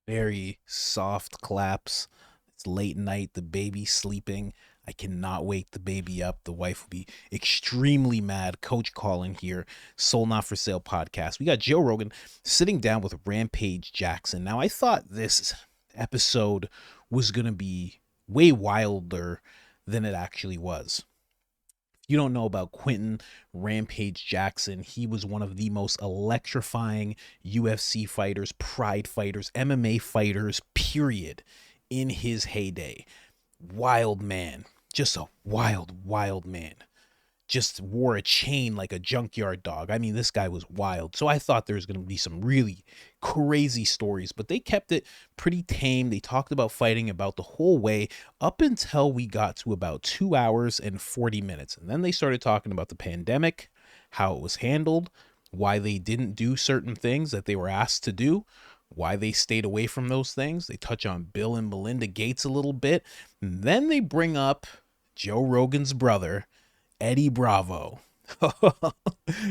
Very soft claps. It's late night, the baby's sleeping. I cannot wake the baby up. The wife will be extremely mad. Coach Colin here, Soul Not For Sale podcast. We got Joe Rogan sitting down with Rampage Jackson. Now, I thought this episode was going to be way wilder than it actually was. You don't know about Quentin Rampage Jackson. He was one of the most electrifying UFC fighters, pride fighters, MMA fighters, period, in his heyday. Wild man. Just a wild man. Just wore a chain like a junkyard dog. I mean, this guy was wild. So I thought there was going to be some really crazy stories, but they kept it pretty tame. They talked about fighting about the whole way up until we got to about 2 hours and 40 minutes. And then they started talking about the pandemic, how it was handled, why they didn't do certain things that they were asked to do, why they stayed away from those things. They touch on Bill and Melinda Gates a little bit. And then they bring up Joe Rogan's brother, Eddie Bravo.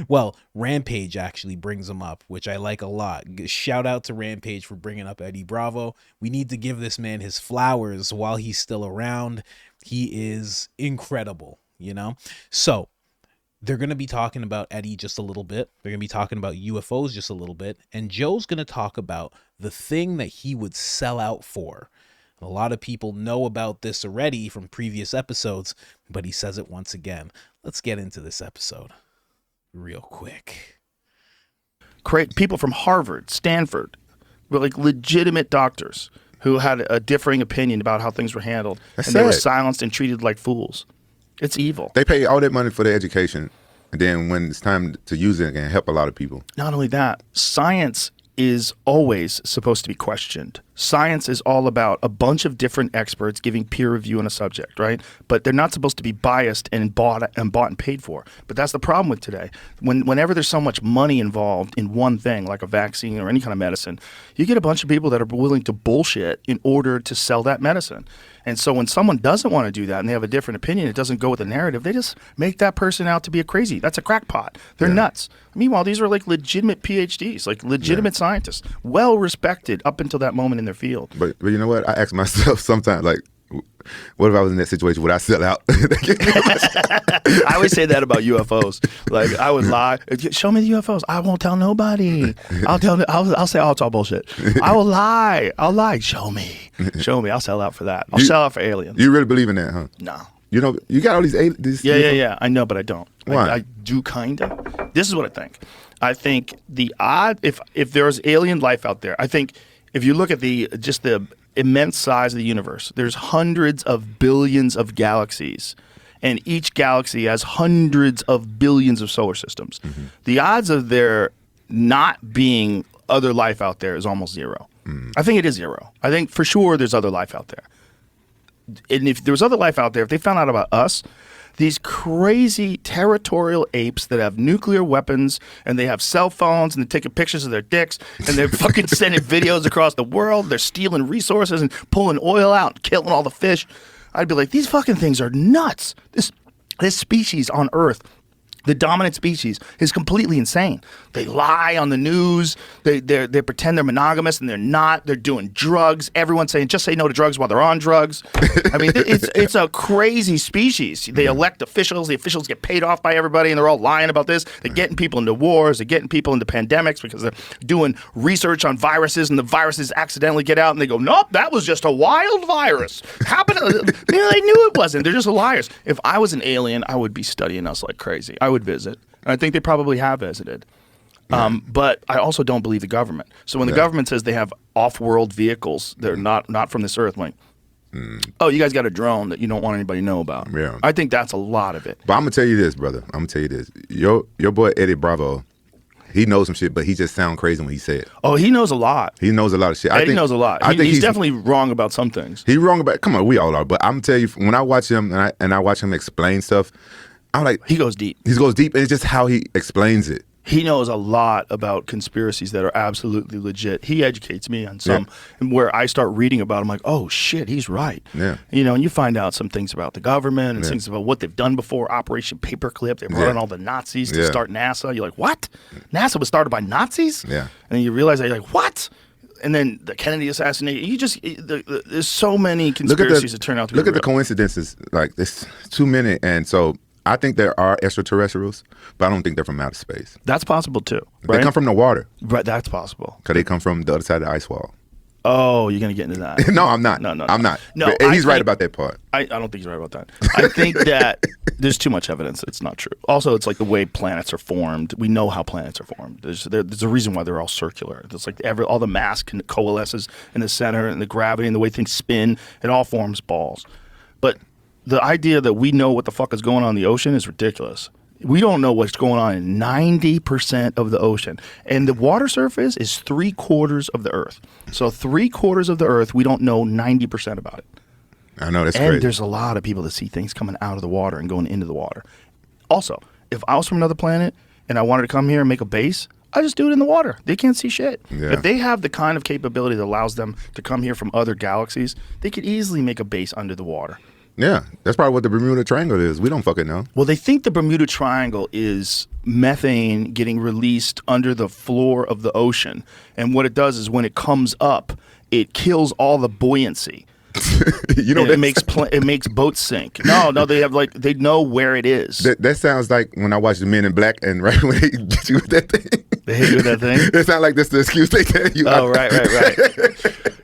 Well, Rampage actually brings him up, which I like a lot. Shout out to Rampage for bringing up Eddie Bravo. We need to give this man his flowers while he's still around. He is incredible, you know? So they're going to be talking about Eddie just a little bit. They're going to be talking about UFOs just a little bit. And Joe's going to talk about the thing that he would sell out for. A lot of people know about this already from previous episodes, but he says it once again. Let's get into this episode real quick. People from Harvard, Stanford, were like legitimate doctors who had a differing opinion about how things were handled. That's and they were sad. silenced and treated like fools. It's evil. They pay all that money for their education, and then when it's time to use it, it can help a lot of people. Not only that, science is always supposed to be questioned. Science is all about a bunch of different experts giving peer review on a subject, right? But they're not supposed to be biased and bought and paid for. But that's the problem with today. Whenever there's so much money involved in one thing, like a vaccine or any kind of medicine, you get a bunch of people that are willing to bullshit in order to sell that medicine. And so when someone doesn't want to do that and they have a different opinion, it doesn't go with the narrative, they just make that person out to be a crazy. That's a crackpot. They're nuts. Meanwhile, these are like legitimate PhDs, like legitimate scientists, well respected up until that moment in their field. But you know what? I ask myself sometimes, like, what if I was in that situation? Would I sell out? I always say that about UFOs. Like, I would lie. Show me the UFOs. I won't tell nobody. I'll say, oh, it's all bullshit. I will lie. I'll lie. Show me. I'll sell out for that. I'll sell out for aliens. You really believe in that, huh? No. You know, you got all these aliens. Yeah. I know, but I don't. Why? I do kind of. This is what I think. I think if there's alien life out there, I think if you look at the immense size of the universe, there's hundreds of billions of galaxies, and each galaxy has hundreds of billions of solar systems. Mm-hmm. The odds of there not being other life out there is almost zero. Mm. I think it is zero. I think for sure there's other life out there. And if there was other life out there, if they found out about us, these crazy territorial apes that have nuclear weapons and they have cell phones and they're taking pictures of their dicks and they're fucking sending videos across the world. They're stealing resources and pulling oil out and killing all the fish. I'd be like, these fucking things are nuts. This species on Earth, the dominant species, is completely insane. They lie on the news. They pretend they're monogamous and they're not. They're doing drugs. Everyone's saying just say no to drugs while they're on drugs. I mean, it's a crazy species. They elect officials. The officials get paid off by everybody, and they're all lying about this. They're getting people into wars. They're getting people into pandemics because they're doing research on viruses, and the viruses accidentally get out, and they go, nope, that was just a wild virus. Happened. They knew it wasn't. They're just liars. If I was an alien, I would be studying us like crazy. I would visit. And I think they probably have visited. But I also don't believe the government. So when the government says they have off-world vehicles, they're not from this earth, I'm like, oh, you guys got a drone that you don't want anybody to know about. Yeah. I think that's a lot of it. But I'm going to tell you this, brother. I'm going to tell you this. Your boy Eddie Bravo, he knows some shit, but he just sound crazy when he say it. Oh, he knows a lot. He knows a lot of shit. Eddie knows a lot. I think he's definitely wrong about some things. He's wrong about, come on, we all are. But I'm going to tell you, when I watch him and I watch him explain stuff, I'm like, he goes deep. He goes deep, and it's just how he explains it. He knows a lot about conspiracies that are absolutely legit. He educates me on some, and where I start reading about, I'm like, oh shit, he's right. Yeah. You know, and you find out some things about the government and things about what they've done before. Operation Paperclip, they brought in all the Nazis to start NASA. You're like, what? NASA was started by Nazis? Yeah. And then you realize that you're like, what? and then the Kennedy assassination. There's so many conspiracies that turn out to be look at the real. coincidences. Like this, too many, and so I think there are extraterrestrials, but I don't think they're from outer space. That's possible too. Right? They come from the water. Right, that's possible. Because they come from the other side of the ice wall. Oh, you're gonna get into that? No, I'm not. No, I'm not. No, But he's right about that part. I don't think he's right about that. I think that there's too much evidence that it's not true. Also, it's like the way planets are formed. We know how planets are formed. There's a reason why they're all circular. It's like all the mass coalesces in the center, and the gravity and the way things spin, it all forms balls. But the idea that we know what the fuck is going on in the ocean is ridiculous. We don't know what's going on in 90% of the ocean. And the water surface is 3/4 of the Earth. So 3/4 of the Earth, we don't know 90% about it. I know, that's And crazy. there's a lot of people that see things coming out of the water and going into the water. Also, if I was from another planet and I wanted to come here and make a base, I just do it in the water. They can't see shit. Yeah. If they have the kind of capability that allows them to come here from other galaxies, they could easily make a base under the water. Yeah, that's probably what the Bermuda Triangle is. We don't fucking know. Well, they think the Bermuda Triangle is methane getting released under the floor of the ocean. And what it does is when it comes up, it kills all the buoyancy. You know, And it makes boats sink. No, they know where it is. that sounds like when I watch the Men in Black, and right when they get you with that thing. They hit you with that thing? It sounds like that's the excuse they tell you. Oh, right.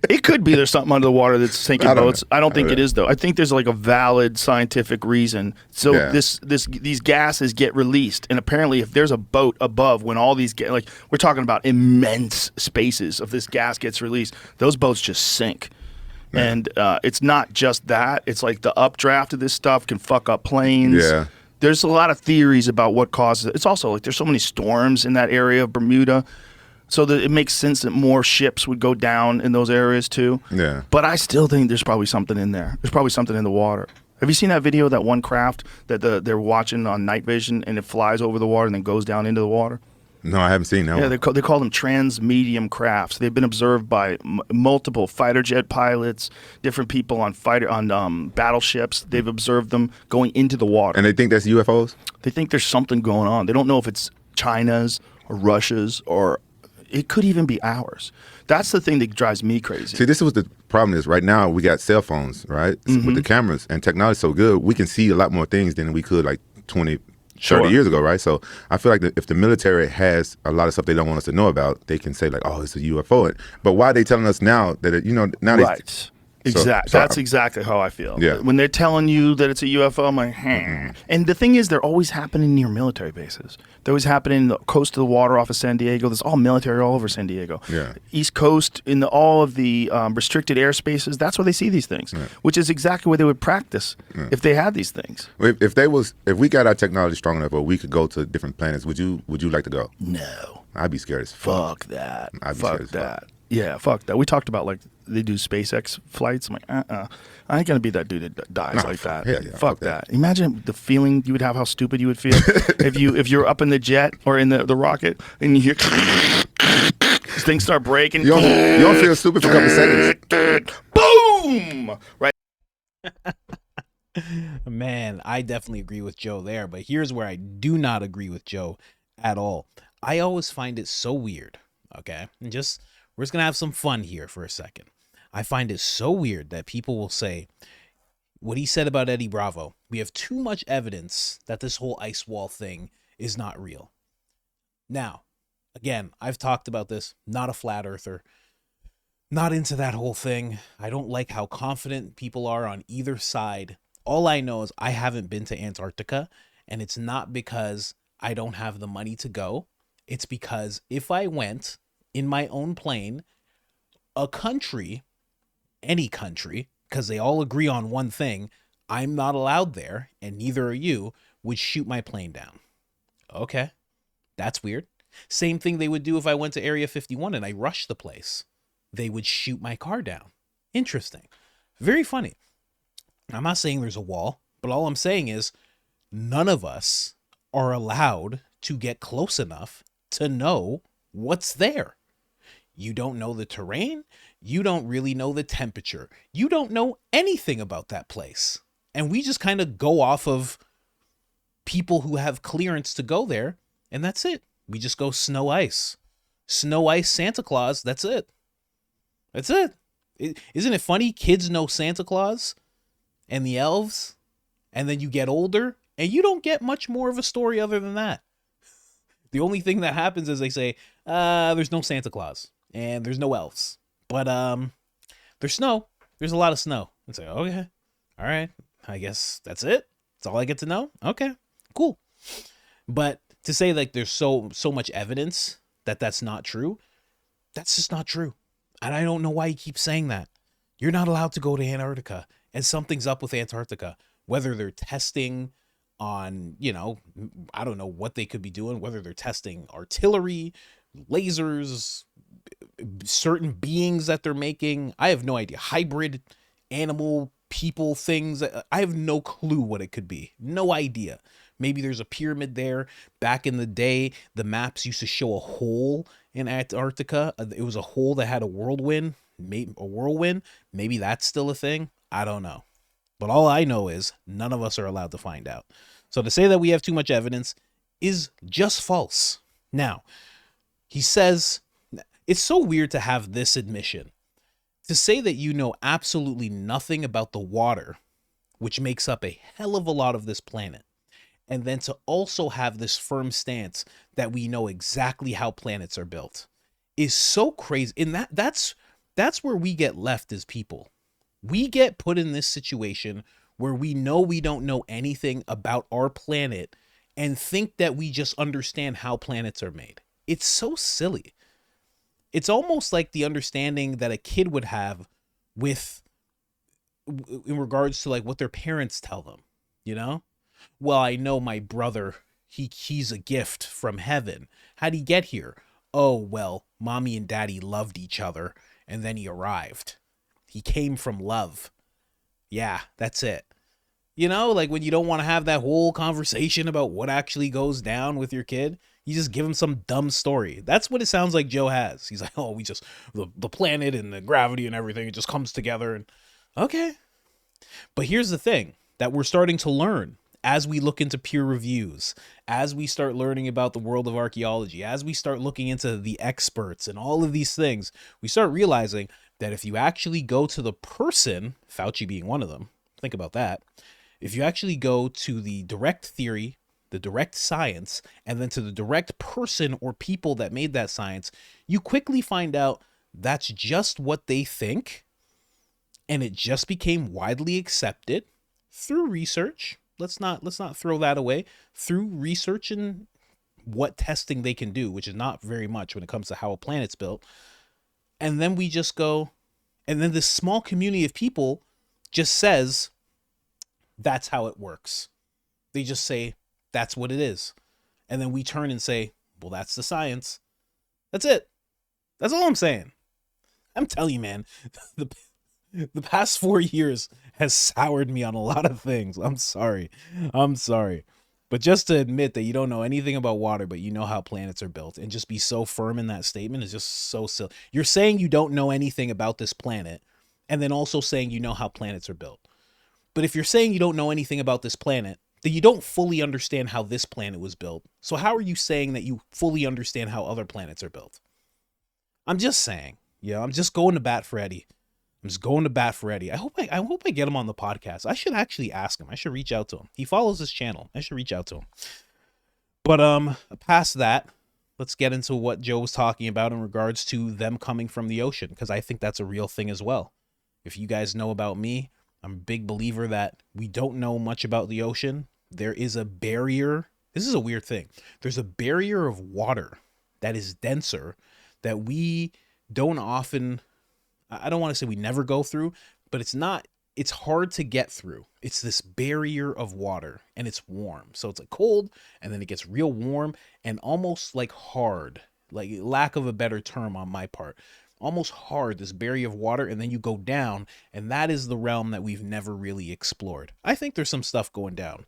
It could be there's something under the water that's sinking boats. I don't think it is, though. I think there's like a valid scientific reason. So Yeah. these gases get released, and apparently if there's a boat above when all these like we're talking about immense spaces of this gas gets released, those boats just sink. And it's not just that. It's like the updraft of this stuff can fuck up planes. Yeah. There's a lot of theories about what causes it. It's also like there's so many storms in that area of Bermuda. So that it makes sense that more ships would go down in those areas too. Yeah. But I still think there's probably something in there. There's probably something in the water. Have you seen that video of that one craft that they're watching on night vision, and it flies over the water and then goes down into the water? No, I haven't seen that Yeah, one. they call them trans-medium crafts. They've been observed by multiple fighter jet pilots, different people on battleships. They've observed them going into the water. And they think that's UFOs? They think there's something going on. They don't know if it's China's or Russia's, or it could even be ours. That's the thing that drives me crazy. See, this is what the problem is. Right now, we got cell phones, right? With the cameras, and technology's so good, we can see a lot more things than we could like 20, 30 years ago, right? So I feel like if the military has a lot of stuff they don't want us to know about, they can say like, oh, it's a UFO. But why are they telling us now that, now Right. Exactly. So That's exactly how I feel. Yeah. When they're telling you that it's a UFO, I'm like, And the thing is, they're always happening near military bases. They're always happening in the coast of the water off of San Diego. There's all military all over San Diego. Yeah. East Coast, in all of the restricted airspaces, that's where they see these things, which is exactly where they would practice if they had these things. If we got our technology strong enough, or we could go to different planets, would you like to go? No. I'd be scared as fuck. Fuck that. I'd be Fuck scared as fuck. that. Yeah, fuck that. We talked about like they do SpaceX flights. I'm like, I ain't gonna be that dude that dies like that. hell yeah, fuck fuck that. Imagine the feeling you would have, how stupid you would feel if you're up in the jet or in the rocket and you hear things start breaking. You don't feel stupid for a couple seconds. Boom! Right. Man, I definitely agree with Joe there, but here's where I do not agree with Joe at all. I always find it so weird, okay? And we're just gonna have some fun here for a second. I find it so weird that people will say what he said about Eddie Bravo. We have too much evidence that this whole ice wall thing is not real. Now, again, I've talked about this, not a flat earther, not into that whole thing. I don't like how confident people are on either side. All I know is I haven't been to Antarctica, and it's not because I don't have the money to go. It's because if I went in my own plane, a country, any country, because they all agree on one thing, I'm not allowed there, and neither are you, would shoot my plane down. Okay, that's weird. Same thing they would do if I went to Area 51 and I rushed the place. They would shoot my car down. Interesting. Very funny. I'm not saying there's a wall, but all I'm saying is none of us are allowed to get close enough to know what's there. You don't know the terrain. You don't really know the temperature. You don't know anything about that place. And we just kind of go off of people who have clearance to go there, and that's it. We just go snow ice. Snow ice Santa Claus, that's it. That's it. Isn't it funny? Kids know Santa Claus and the elves, and then you get older and you don't get much more of a story other than that. The only thing that happens is they say, there's no Santa Claus and there's no elves, but there's snow. There's a lot of snow. It's like, okay, all right, I guess that's it. That's all I get to know. Okay, cool. But to say like there's so much evidence that that's not true, that's just not true. And I don't know why you keep saying that. You're not allowed to go to Antarctica, and something's up with Antarctica. Whether they're testing on, you know, I don't know what they could be doing, whether they're testing artillery, lasers, certain beings that they're making. I have no idea. Hybrid animal people things. I have no clue what it could be. No idea. Maybe there's a pyramid there. Back in the day, the maps used to show a hole in Antarctica. It was a hole that had a whirlwind. Maybe that's still a thing. I don't know. But all I know is none of us are allowed to find out. So to say that we have too much evidence is just false. Now, he says, it's so weird to have this admission. To say that you know absolutely nothing about the water, which makes up a hell of a lot of this planet, and then to also have this firm stance that we know exactly how planets are built is so crazy. And that's where we get left as people. We get put in this situation where we know we don't know anything about our planet and think that we just understand how planets are made. It's so silly. It's almost like the understanding that a kid would have with in regards to like what their parents tell them, you know? Well, I know my brother, he's a gift from heaven. How'd he get here? Oh, well, mommy and daddy loved each other and then he arrived. He came from love. Yeah, that's it. You know, like when you don't want to have that whole conversation about what actually goes down with your kid, you just give him some dumb story. That's what it sounds like Joe has. He's like, oh, we just, the planet and the gravity and everything, it just comes together. And okay. But here's the thing that we're starting to learn as we look into peer reviews, as we start learning about the world of archaeology, as we start looking into the experts and all of these things, we start realizing that if you actually go to the person, Fauci being one of them, think about that. If you actually go to the direct theory, the direct science, and then to the direct person or people that made that science, you quickly find out that's just what they think. And it just became widely accepted through research. Let's not throw that away. Through research and what testing they can do, which is not very much when it comes to how a planet's built. And then we just go, and then this small community of people just says, that's how it works. They just say, that's what it is. And then we turn and say, well, that's the science. That's it. That's all I'm saying. I'm telling you, man, the past 4 years has soured me on a lot of things. I'm sorry. But just to admit that you don't know anything about water, but you know how planets are built, and just be so firm in that statement is just so silly. You're saying you don't know anything about this planet, and then also saying you know how planets are built. But if you're saying you don't know anything about this planet, then you don't fully understand how this planet was built. So how are you saying that you fully understand how other planets are built? I'm just saying. Yeah, I'm just going to bat for Eddie. I hope I get him on the podcast. I should actually ask him. I should reach out to him. He follows this channel. I should reach out to him. But past that, let's get into what Joe was talking about in regards to them coming from the ocean, because I think that's a real thing as well. If you guys know about me, I'm a big believer that we don't know much about the ocean. There is a barrier. This is a weird thing. There's a barrier of water that is denser that we don't often, I don't want to say we never go through, but it's hard to get through. It's this barrier of water and it's warm. So it's like cold and then it gets real warm and almost like hard, like lack of a better term on my part. Almost hard, this barrier of water, and then you go down, and that is the realm that we've never really explored. I think there's some stuff going down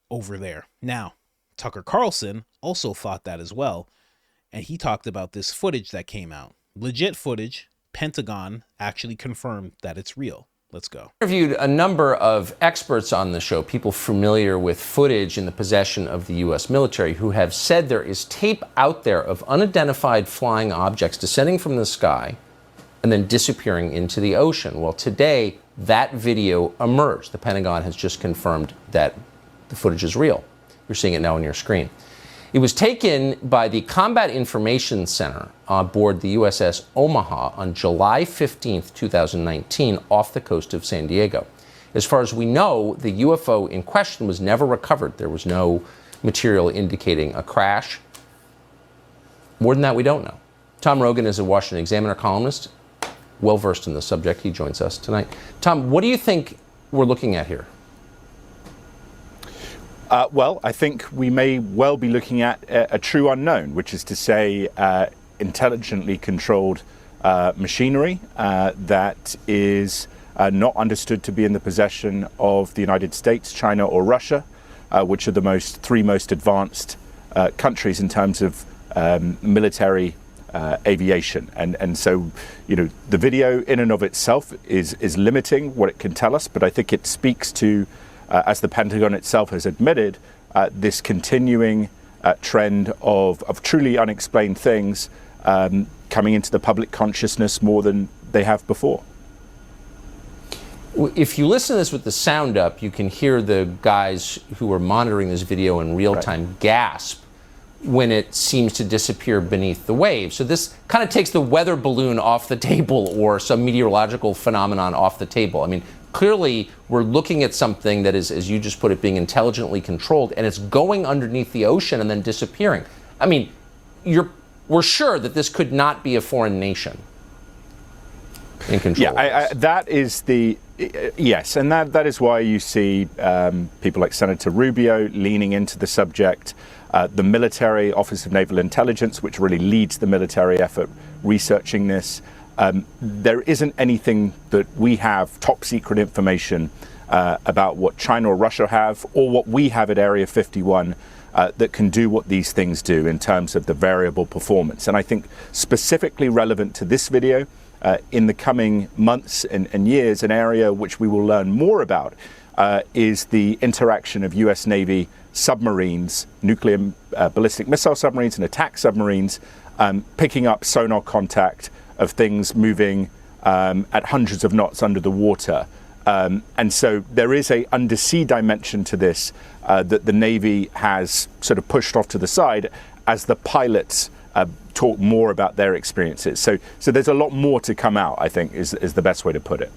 over there. Now, Tucker Carlson also thought that as well, and he talked about this footage that came out. Legit footage. Pentagon actually confirmed that it's real. Let's go. Interviewed a number of experts on the show, people familiar with footage in the possession of the U.S. military, who have said there is tape out there of unidentified flying objects descending from the sky and then disappearing into the ocean. Well, today, that video emerged. The Pentagon has just confirmed that the footage is real. You're seeing it now on your screen. It was taken by the Combat Information Center on board the USS Omaha on July 15th, 2019, off the coast of San Diego. As far as we know, the UFO in question was never recovered. There was no material indicating a crash. More than that, we don't know. Tom Rogan is a Washington Examiner columnist, well-versed in the subject. He joins us tonight. Tom, what do you think we're looking at here? Well, I think we may well be looking at a true unknown, which is to say intelligently controlled machinery that is not understood to be in the possession of the United States, China, or Russia, which are the three most advanced countries in terms of military aviation. And so, the video in and of itself is limiting what it can tell us, but I think it speaks to, as the Pentagon itself has admitted, this continuing trend of truly unexplained things coming into the public consciousness more than they have before. If you listen to this with the sound up, you can hear the guys who are monitoring this video in real time gasp when it seems to disappear beneath the waves. So this kind of takes the weather balloon off the table or some meteorological phenomenon off the table. I mean, clearly we're looking at something that is, as you just put it, being intelligently controlled, and it's going underneath the ocean and then disappearing. I mean, we're sure that this could not be a foreign nation in control. Yeah, that is the... Yes, and that is why you see people like Senator Rubio leaning into the subject, the military, Office of Naval Intelligence, which really leads the military effort researching this. There isn't anything that we have, top secret information, about what China or Russia have, or what we have at Area 51, that can do what these things do in terms of the variable performance. And I think specifically relevant to this video, in the coming months and years, an area which we will learn more about is the interaction of US Navy submarines, nuclear ballistic missile submarines and attack submarines, picking up sonar contact of things moving at hundreds of knots under the water. And so there is a undersea dimension to this that the Navy has sort of pushed off to the side as the pilots talk more about their experiences. So there's a lot more to come out, I think, is the best way to put it.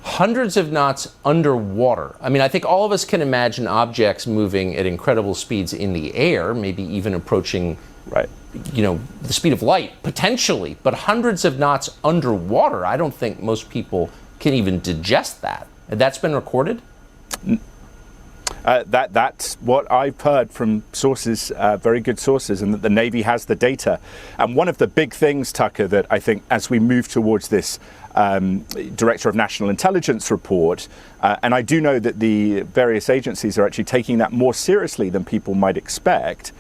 Hundreds of knots underwater. I mean, I think all of us can imagine objects moving at incredible speeds in the air, maybe even approaching, the speed of light, potentially. But hundreds of knots underwater, I don't think most people can even digest that. That's been recorded? That's what I've heard from sources, very good sources, and that the Navy has the data. And one of the big things, Tucker, that I think as we move towards this Director of National Intelligence report, and I do know that the various agencies are actually taking that more seriously than people might expect,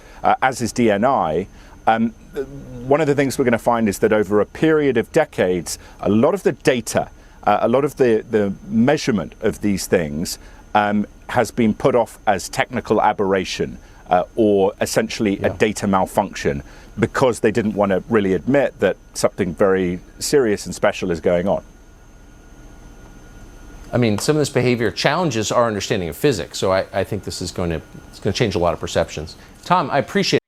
as is DNI. One of the things we're going to find is that over a period of decades, a lot of the data, a lot of the measurement of these things has been put off as technical aberration or essentially a data malfunction, because they didn't want to really admit that something very serious and special is going on. I mean, some of this behavior challenges our understanding of physics, so I think this is going to change a lot of perceptions. Tom, I appreciate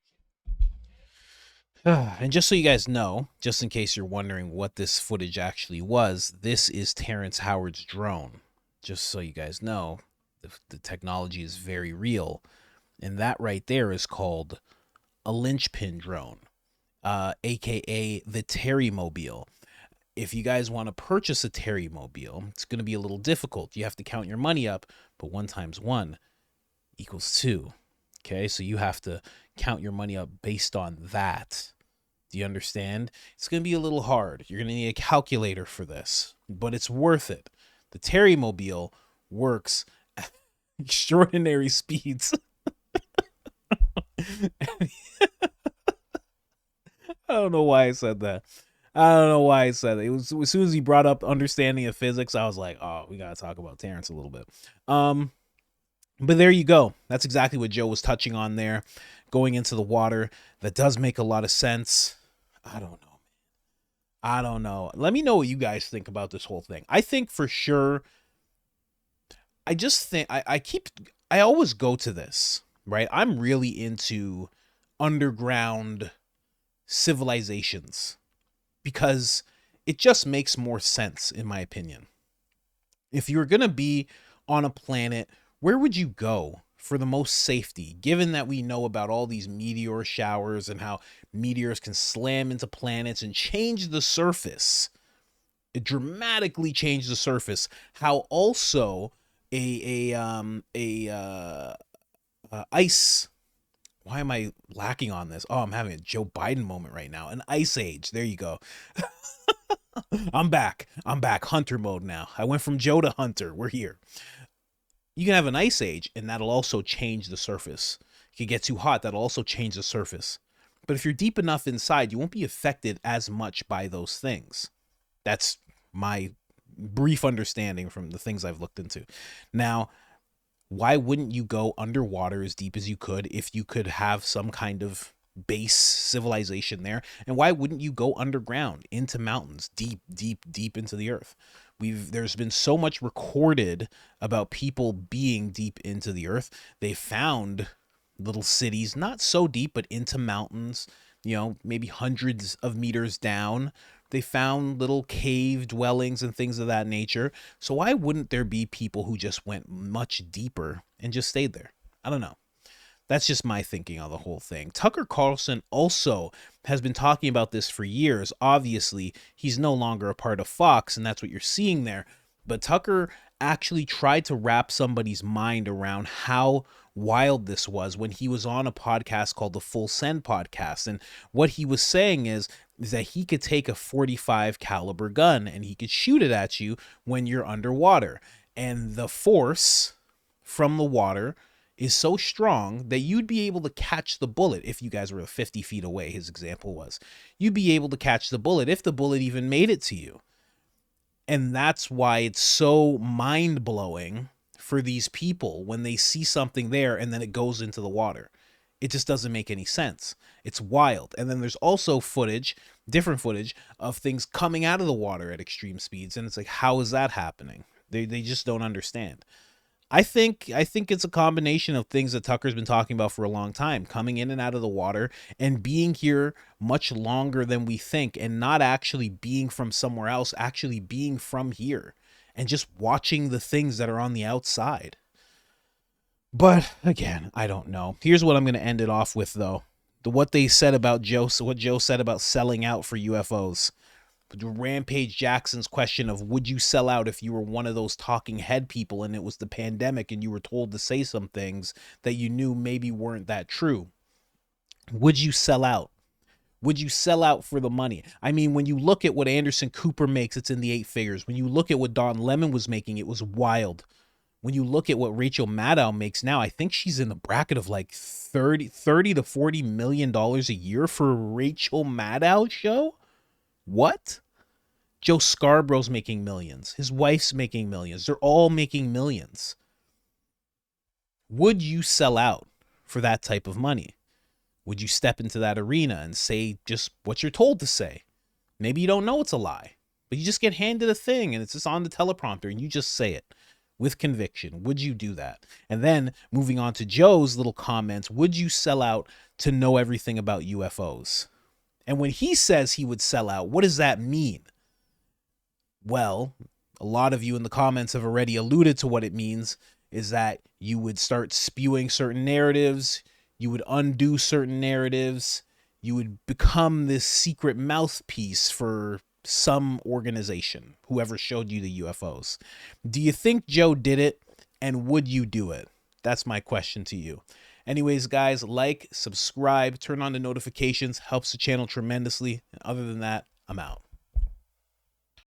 it. And just so you guys know, just in case you're wondering what this footage actually was, this is Terrence Howard's drone. Just so you guys know, the technology is very real. And that right there is called a linchpin drone, aka the Terry-mobile. If you guys want to purchase a Terry-mobile, it's going to be a little difficult. You have to count your money up, but 1 times 1 equals 2. Okay, so you have to count your money up based on that. Do you understand? It's going to be a little hard. You're going to need a calculator for this, but it's worth it. The Terry-mobile works at extraordinary speeds. I don't know why I said that. It was as soon as he brought up understanding of physics, I was like, oh, we gotta talk about Terrence a little bit. But there you go. That's exactly what Joe was touching on there. Going into the water, that does make a lot of sense. I don't know. I don't know. Let me know what you guys think about this whole thing. I think for sure, I just think I always go to this, right? I'm really into underground civilizations because it just makes more sense, in my opinion. If you were going to be on a planet, where would you go for the most safety, given that we know about all these meteor showers and how meteors can slam into planets and change the surface? It dramatically changed the surface. How also ice. Why am I lacking on this? Oh, I'm having a Joe Biden moment right now. An ice age. There you go. I'm back. Hunter mode now. I went from Joe to Hunter. We're here. You can have an ice age, and that'll also change the surface. It can get too hot. That'll also change the surface. But if you're deep enough inside, you won't be affected as much by those things. That's my brief understanding from the things I've looked into. Now, why wouldn't you go underwater as deep as you could if you could have some kind of base civilization there? And why wouldn't you go underground into mountains, deep into the earth? There's been so much recorded about people being deep into the earth. They found little cities, not so deep, but into mountains, maybe hundreds of meters down. They found little cave dwellings and things of that nature. So why wouldn't there be people who just went much deeper and just stayed there? I don't know. That's just my thinking on the whole thing. Tucker Carlson also has been talking about this for years. Obviously, he's no longer a part of Fox, and that's what you're seeing there. But Tucker actually tried to wrap somebody's mind around how wild this was when he was on a podcast called the Full Send Podcast. And what he was saying is that he could take a .45 caliber gun and he could shoot it at you when you're underwater. And the force from the water is so strong that you'd be able to catch the bullet if you guys were 50 feet away, his example was. You'd be able to catch the bullet if the bullet even made it to you. And that's why it's so mind-blowing for these people when they see something there and then it goes into the water. It just doesn't make any sense. It's wild. And then there's also different footage of things coming out of the water at extreme speeds. And it's like, how is that happening? They just don't understand. I think it's a combination of things that Tucker's been talking about for a long time, coming in and out of the water and being here much longer than we think, and not actually being from somewhere else, actually being from here and just watching the things that are on the outside. But again, I don't know. Here's what I'm going to end it off with, though. What Joe said about selling out for UFOs. Rampage Jackson's question of, would you sell out if you were one of those talking head people and it was the pandemic and you were told to say some things that you knew maybe weren't that true? Would you sell out? Would you sell out for the money? I mean, when you look at what Anderson Cooper makes, it's in the 8 figures. When you look at what Don Lemon was making, it was wild. When you look at what Rachel Maddow makes now, I think she's in the bracket of like $30 to $40 million a year for a Rachel Maddow show. What? Joe Scarborough's making millions. His wife's making millions. They're all making millions. Would you sell out for that type of money? Would you step into that arena and say just what you're told to say? Maybe you don't know it's a lie, but you just get handed a thing and it's just on the teleprompter and you just say it with conviction. Would you do that? And then moving on to Joe's little comments, would you sell out to know everything about UFOs? And when he says he would sell out, what does that mean? Well, a lot of you in the comments have already alluded to what it means, is that you would start spewing certain narratives, you would undo certain narratives, you would become this secret mouthpiece for some organization, whoever showed you the UFOs. Do you think Joe did it, and would you do it? That's my question to you. Anyways, guys, like, subscribe, turn on the notifications, helps the channel tremendously. And other than that, I'm out.